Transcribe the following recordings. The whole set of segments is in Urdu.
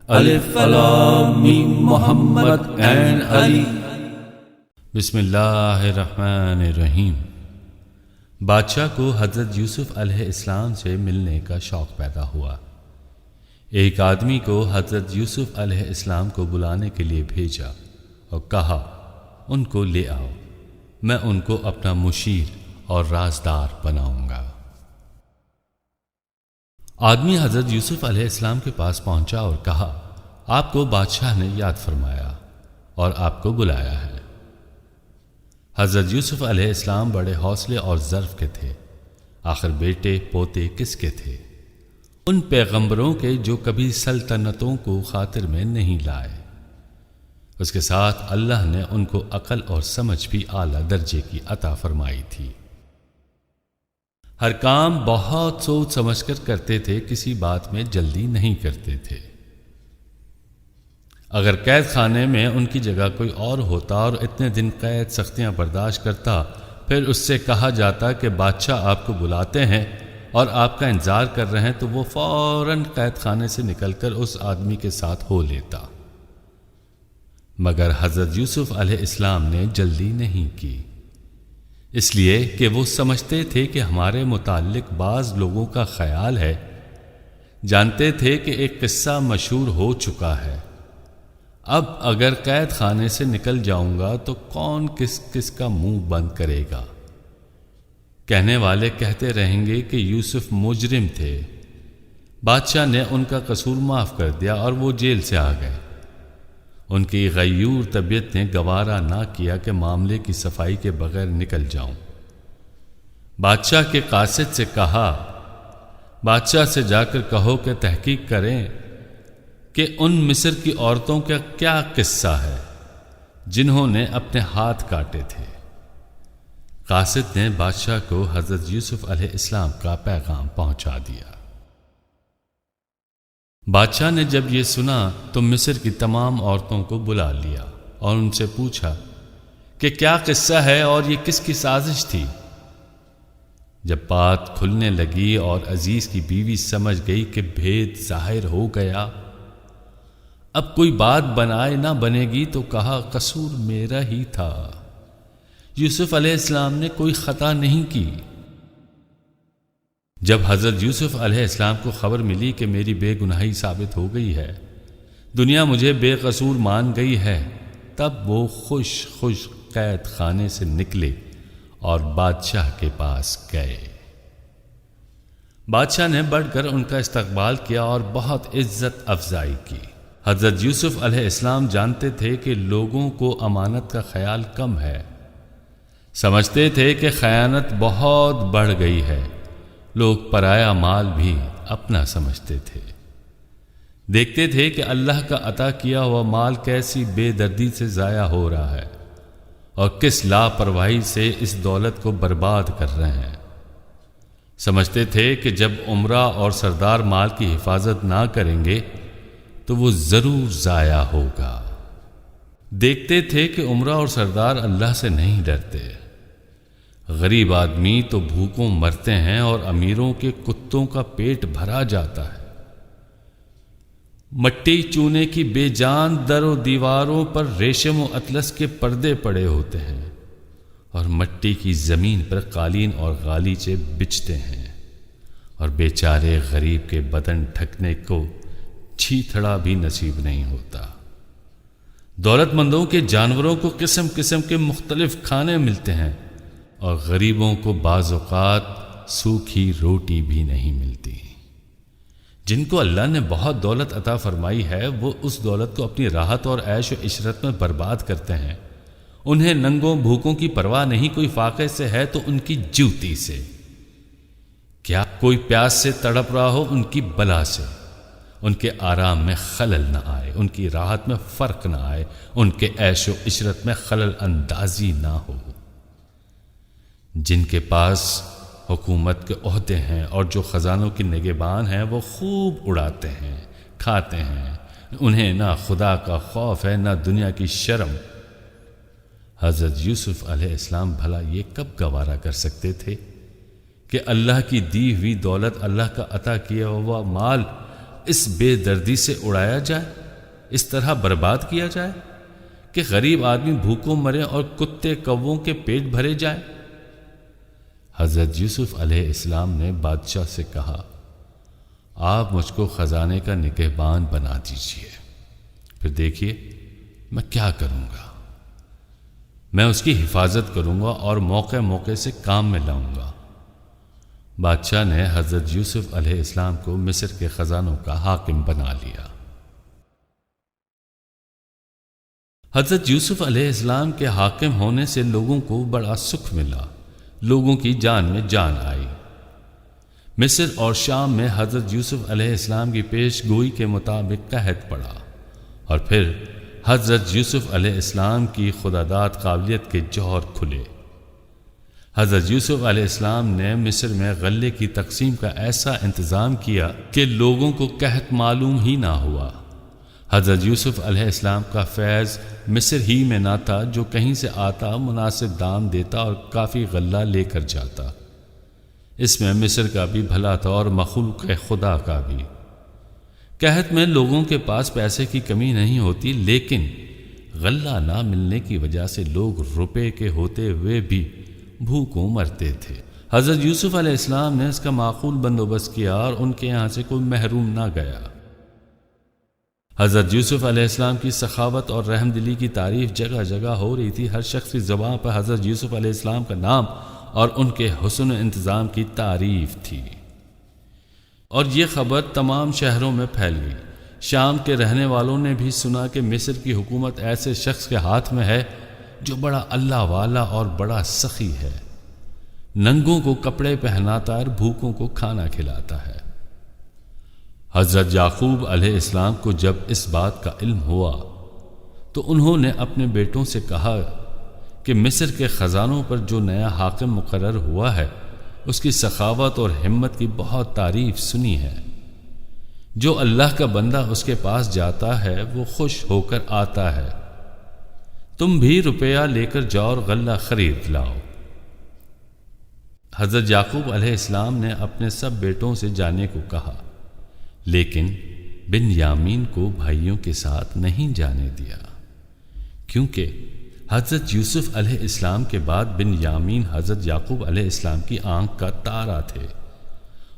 الف لام میم محمد عین علی۔ بسم اللہ الرحمن الرحیم۔ بادشاہ کو حضرت یوسف علیہ السلام سے ملنے کا شوق پیدا ہوا۔ ایک آدمی کو حضرت یوسف علیہ السلام کو بلانے کے لیے بھیجا اور کہا ان کو لے آؤ، میں ان کو اپنا مشیر اور رازدار بناؤں گا۔ آدمی حضرت یوسف علیہ السلام کے پاس پہنچا اور کہا آپ کو بادشاہ نے یاد فرمایا اور آپ کو بلایا ہے۔ حضرت یوسف علیہ السلام بڑے حوصلے اور ظرف کے تھے، آخر بیٹے پوتے کس کے تھے؟ ان پیغمبروں کے جو کبھی سلطنتوں کو خاطر میں نہیں لائے۔ اس کے ساتھ اللہ نے ان کو عقل اور سمجھ بھی اعلیٰ درجے کی عطا فرمائی تھی۔ ہر کام بہت سوچ سمجھ کر کرتے تھے، کسی بات میں جلدی نہیں کرتے تھے۔ اگر قید خانے میں ان کی جگہ کوئی اور ہوتا اور اتنے دن قید سختیاں برداشت کرتا، پھر اس سے کہا جاتا کہ بادشاہ آپ کو بلاتے ہیں اور آپ کا انتظار کر رہے ہیں، تو وہ فوراً قید خانے سے نکل کر اس آدمی کے ساتھ ہو لیتا۔ مگر حضرت یوسف علیہ السلام نے جلدی نہیں کی، اس لیے کہ وہ سمجھتے تھے کہ ہمارے متعلق بعض لوگوں کا خیال ہے، جانتے تھے کہ ایک قصہ مشہور ہو چکا ہے، اب اگر قید خانے سے نکل جاؤں گا تو کون کس کا منہ بند کرے گا؟ کہنے والے کہتے رہیں گے کہ یوسف مجرم تھے، بادشاہ نے ان کا قصور معاف کر دیا اور وہ جیل سے آ گئے۔ ان کی غیور طبیعت نے گوارا نہ کیا کہ معاملے کی صفائی کے بغیر نکل جاؤں۔ بادشاہ کے قاصد سے کہا بادشاہ سے جا کر کہو کہ تحقیق کریں کہ ان مصر کی عورتوں کا کیا قصہ ہے جنہوں نے اپنے ہاتھ کاٹے تھے۔ قاصد نے بادشاہ کو حضرت یوسف علیہ السلام کا پیغام پہنچا دیا۔ بادشاہ نے جب یہ سنا تو مصر کی تمام عورتوں کو بلا لیا اور ان سے پوچھا کہ کیا قصہ ہے اور یہ کس کی سازش تھی۔ جب بات کھلنے لگی اور عزیز کی بیوی سمجھ گئی کہ بھید ظاہر ہو گیا، اب کوئی بات بنائے نہ بنے گی، تو کہا قصور میرا ہی تھا، یوسف علیہ السلام نے کوئی خطا نہیں کی۔ جب حضرت یوسف علیہ السلام کو خبر ملی کہ میری بے گناہی ثابت ہو گئی ہے، دنیا مجھے بے قصور مان گئی ہے، تب وہ خوش قید خانے سے نکلے اور بادشاہ کے پاس گئے۔ بادشاہ نے بڑھ کر ان کا استقبال کیا اور بہت عزت افزائی کی۔ حضرت یوسف علیہ السلام جانتے تھے کہ لوگوں کو امانت کا خیال کم ہے، سمجھتے تھے کہ خیانت بہت بڑھ گئی ہے، لوگ پرایا مال بھی اپنا سمجھتے تھے۔ دیکھتے تھے کہ اللہ کا عطا کیا ہوا مال کیسی بے دردی سے ضائع ہو رہا ہے اور کس لاپرواہی سے اس دولت کو برباد کر رہے ہیں۔ سمجھتے تھے کہ جب عمرہ اور سردار مال کی حفاظت نہ کریں گے تو وہ ضرور ضائع ہوگا۔ دیکھتے تھے کہ عمرہ اور سردار اللہ سے نہیں ڈرتے، غریب آدمی تو بھوکوں مرتے ہیں اور امیروں کے کتوں کا پیٹ بھرا جاتا ہے۔ مٹی چونے کی بے جان در و دیواروں پر ریشم و اطلس کے پردے پڑے ہوتے ہیں اور مٹی کی زمین پر قالین اور غالیچے بچھتے ہیں، اور بیچارے غریب کے بدن ڈھکنے کو چھیتھڑا بھی نصیب نہیں ہوتا۔ دولت مندوں کے جانوروں کو قسم قسم کے مختلف کھانے ملتے ہیں اور غریبوں کو بعض اوقات سوکھی روٹی بھی نہیں ملتی۔ جن کو اللہ نے بہت دولت عطا فرمائی ہے، وہ اس دولت کو اپنی راحت اور عیش و عشرت میں برباد کرتے ہیں۔ انہیں ننگوں بھوکوں کی پرواہ نہیں، کوئی فاقے سے ہے تو ان کی جوتی سے، کیا کوئی پیاس سے تڑپ رہا ہو ان کی بلا سے، ان کے آرام میں خلل نہ آئے، ان کی راحت میں فرق نہ آئے، ان کے عیش و عشرت میں خلل اندازی نہ ہو۔ جن کے پاس حکومت کے عہدے ہیں اور جو خزانوں کی نگہبان ہیں، وہ خوب اڑاتے ہیں، کھاتے ہیں، انہیں نہ خدا کا خوف ہے نہ دنیا کی شرم۔ حضرت یوسف علیہ السلام بھلا یہ کب گوارا کر سکتے تھے کہ اللہ کی دی ہوئی دولت، اللہ کا عطا کیا ہوا مال اس بے دردی سے اڑایا جائے، اس طرح برباد کیا جائے کہ غریب آدمی بھوکوں مرے اور کتے کووں کے پیٹ بھرے جائیں؟ حضرت یوسف علیہ السلام نے بادشاہ سے کہا، آپ مجھ کو خزانے کا نگہبان بنا دیجیے، پھر دیکھیے میں کیا کروں گا۔ میں اس کی حفاظت کروں گا اور موقع موقع سے کام میں لاؤں گا۔ بادشاہ نے حضرت یوسف علیہ السلام کو مصر کے خزانوں کا حاکم بنا لیا۔ حضرت یوسف علیہ السلام کے حاکم ہونے سے لوگوں کو بڑا سکھ ملا، لوگوں کی جان میں جان آئی۔ مصر اور شام میں حضرت یوسف علیہ السلام کی پیش گوئی کے مطابق قحط پڑا، اور پھر حضرت یوسف علیہ السلام کی خداداد قابلیت کے جوہر کھلے۔ حضرت یوسف علیہ السلام نے مصر میں غلے کی تقسیم کا ایسا انتظام کیا کہ لوگوں کو قحط معلوم ہی نہ ہوا۔ حضرت یوسف علیہ السلام کا فیض مصر ہی میں نہ تھا، جو کہیں سے آتا مناسب دام دیتا اور کافی غلہ لے کر جاتا۔ اس میں مصر کا بھی بھلا تھا اور مخلوق خدا کا بھی۔ قحط میں لوگوں کے پاس پیسے کی کمی نہیں ہوتی، لیکن غلہ نہ ملنے کی وجہ سے لوگ روپے کے ہوتے ہوئے بھی بھوکوں مرتے تھے۔ حضرت یوسف علیہ السلام نے اس کا معقول بندوبست کیا اور ان کے یہاں سے کوئی محروم نہ گیا۔ حضرت یوسف علیہ السلام کی سخاوت اور رحم دلی کی تعریف جگہ جگہ ہو رہی تھی۔ ہر شخص کی زبان پر حضرت یوسف علیہ السلام کا نام اور ان کے حسن انتظام کی تعریف تھی، اور یہ خبر تمام شہروں میں پھیل گئی۔ شام کے رہنے والوں نے بھی سنا کہ مصر کی حکومت ایسے شخص کے ہاتھ میں ہے جو بڑا اللہ والا اور بڑا سخی ہے، ننگوں کو کپڑے پہناتا ہے اور بھوکوں کو کھانا کھلاتا ہے۔ حضرت یعقوب علیہ السلام کو جب اس بات کا علم ہوا تو انہوں نے اپنے بیٹوں سے کہا کہ مصر کے خزانوں پر جو نیا حاکم مقرر ہوا ہے، اس کی سخاوت اور ہمت کی بہت تعریف سنی ہے۔ جو اللہ کا بندہ اس کے پاس جاتا ہے وہ خوش ہو کر آتا ہے۔ تم بھی روپیہ لے کر جاؤ اور غلہ خرید لاؤ۔ حضرت یعقوب علیہ السلام نے اپنے سب بیٹوں سے جانے کو کہا، لیکن بنیامین کو بھائیوں کے ساتھ نہیں جانے دیا، کیونکہ حضرت یوسف علیہ السلام کے بعد بنیامین حضرت یعقوب علیہ السلام کی آنکھ کا تارا تھے،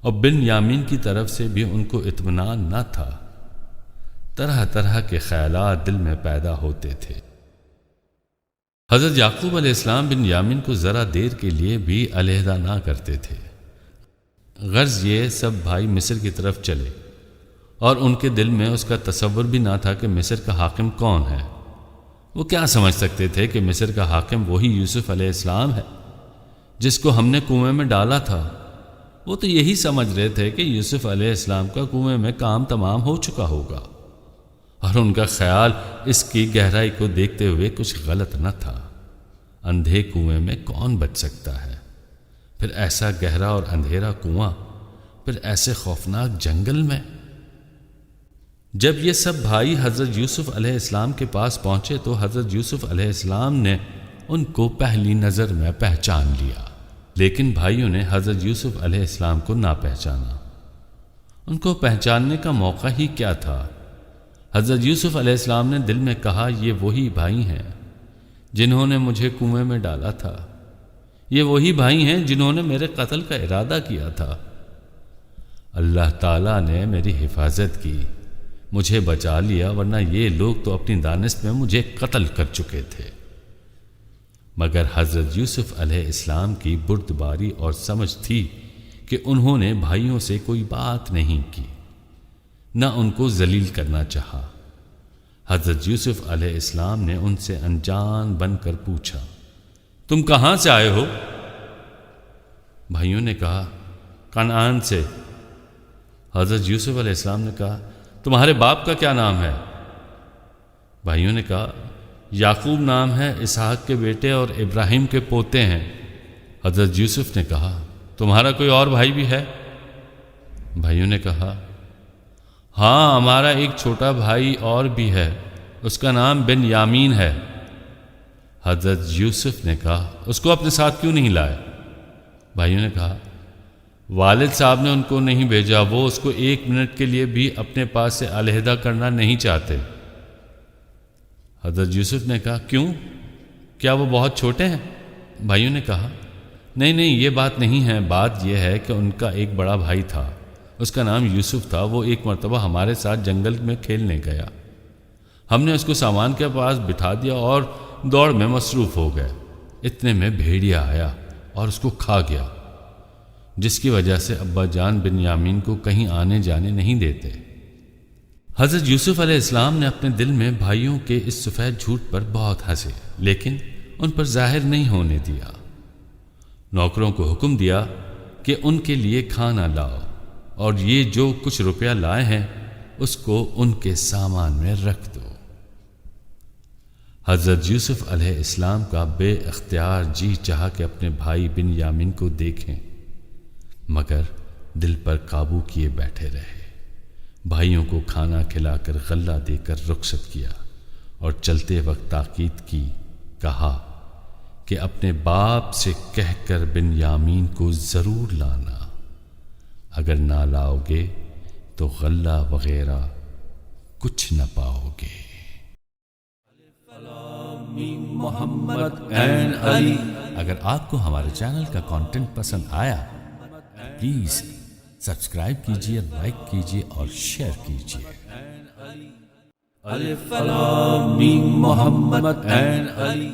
اور بنیامین کی طرف سے بھی ان کو اطمینان نہ تھا۔ طرح طرح کے خیالات دل میں پیدا ہوتے تھے۔ حضرت یعقوب علیہ السلام بنیامین کو ذرا دیر کے لیے بھی علیحدہ نہ کرتے تھے۔ غرض یہ سب بھائی مصر کی طرف چلے، اور ان کے دل میں اس کا تصور بھی نہ تھا کہ مصر کا حاکم کون ہے۔ وہ کیا سمجھ سکتے تھے کہ مصر کا حاکم وہی یوسف علیہ السلام ہے جس کو ہم نے کنویں میں ڈالا تھا۔ وہ تو یہی سمجھ رہے تھے کہ یوسف علیہ السلام کا کنویں میں کام تمام ہو چکا ہوگا، اور ان کا خیال اس کی گہرائی کو دیکھتے ہوئے کچھ غلط نہ تھا۔ اندھے کنویں میں کون بچ سکتا ہے؟ پھر ایسا گہرا اور اندھیرا کنواں، پھر ایسے خوفناک جنگل میں۔ جب یہ سب بھائی حضرت یوسف علیہ السلام کے پاس پہنچے تو حضرت یوسف علیہ السلام نے ان کو پہلی نظر میں پہچان لیا، لیکن بھائیوں نے حضرت یوسف علیہ السلام کو نہ پہچانا۔ ان کو پہچاننے کا موقع ہی کیا تھا؟ حضرت یوسف علیہ السلام نے دل میں کہا، یہ وہی بھائی ہیں جنہوں نے مجھے کنویں میں ڈالا تھا، یہ وہی بھائی ہیں جنہوں نے میرے قتل کا ارادہ کیا تھا۔ اللہ تعالیٰ نے میری حفاظت کی، مجھے بچا لیا، ورنہ یہ لوگ تو اپنی دانست میں مجھے قتل کر چکے تھے۔ مگر حضرت یوسف علیہ السلام کی بردباری اور سمجھ تھی کہ انہوں نے بھائیوں سے کوئی بات نہیں کی، نہ ان کو ذلیل کرنا چاہا۔ حضرت یوسف علیہ السلام نے ان سے انجان بن کر پوچھا، تم کہاں سے آئے ہو؟ بھائیوں نے کہا، کنعان سے۔ حضرت یوسف علیہ السلام نے کہا، تمہارے باپ کا کیا نام ہے؟ بھائیوں نے کہا، یعقوب نام ہے، اسحاق کے بیٹے اور ابراہیم کے پوتے ہیں۔ حضرت یوسف نے کہا، تمہارا کوئی اور بھائی بھی ہے؟ بھائیوں نے کہا، ہاں، ہمارا ایک چھوٹا بھائی اور بھی ہے، اس کا نام بنیامین ہے۔ حضرت یوسف نے کہا، اس کو اپنے ساتھ کیوں نہیں لائے؟ بھائیوں نے کہا، والد صاحب نے ان کو نہیں بھیجا، وہ اس کو 1 منٹ کے لیے بھی اپنے پاس سے علیحدہ کرنا نہیں چاہتے۔ حضرت یوسف نے کہا کیوں؟ کیا وہ بہت چھوٹے ہیں؟ بھائیوں نے کہا نہیں نہیں، یہ بات نہیں ہے، بات یہ ہے کہ ان کا ایک بڑا بھائی تھا، اس کا نام یوسف تھا، وہ ایک مرتبہ ہمارے ساتھ جنگل میں کھیلنے گیا، ہم نے اس کو سامان کے پاس بٹھا دیا اور دوڑ میں مصروف ہو گئے، اتنے میں بھیڑیا آیا اور اس کو کھا گیا، جس کی وجہ سے ابا جان بنیامین کو کہیں آنے جانے نہیں دیتے۔ حضرت یوسف علیہ السلام نے اپنے دل میں بھائیوں کے اس سفید جھوٹ پر بہت ہنسے، لیکن ان پر ظاہر نہیں ہونے دیا۔ نوکروں کو حکم دیا کہ ان کے لیے کھانا لاؤ، اور یہ جو کچھ روپیہ لائے ہیں اس کو ان کے سامان میں رکھ دو۔ حضرت یوسف علیہ السلام کا بے اختیار جی چاہا کہ اپنے بھائی بنیامین کو دیکھیں، مگر دل پر قابو کیے بیٹھے رہے۔ بھائیوں کو کھانا کھلا کر غلہ دے کر رخصت کیا اور چلتے وقت تاکید کی، کہا کہ اپنے باپ سے کہہ کر بنیامین کو ضرور لانا، اگر نہ لاؤ گے تو غلہ وغیرہ کچھ نہ پاؤ گے۔ محمد این علی۔ اگر آپ کو ہمارے چینل کا کنٹینٹ پسند آیا پلیز سبسکرائب کیجیے، لائک کیجیے اور شیئر کیجیے۔ الف لام میم محمد این علی۔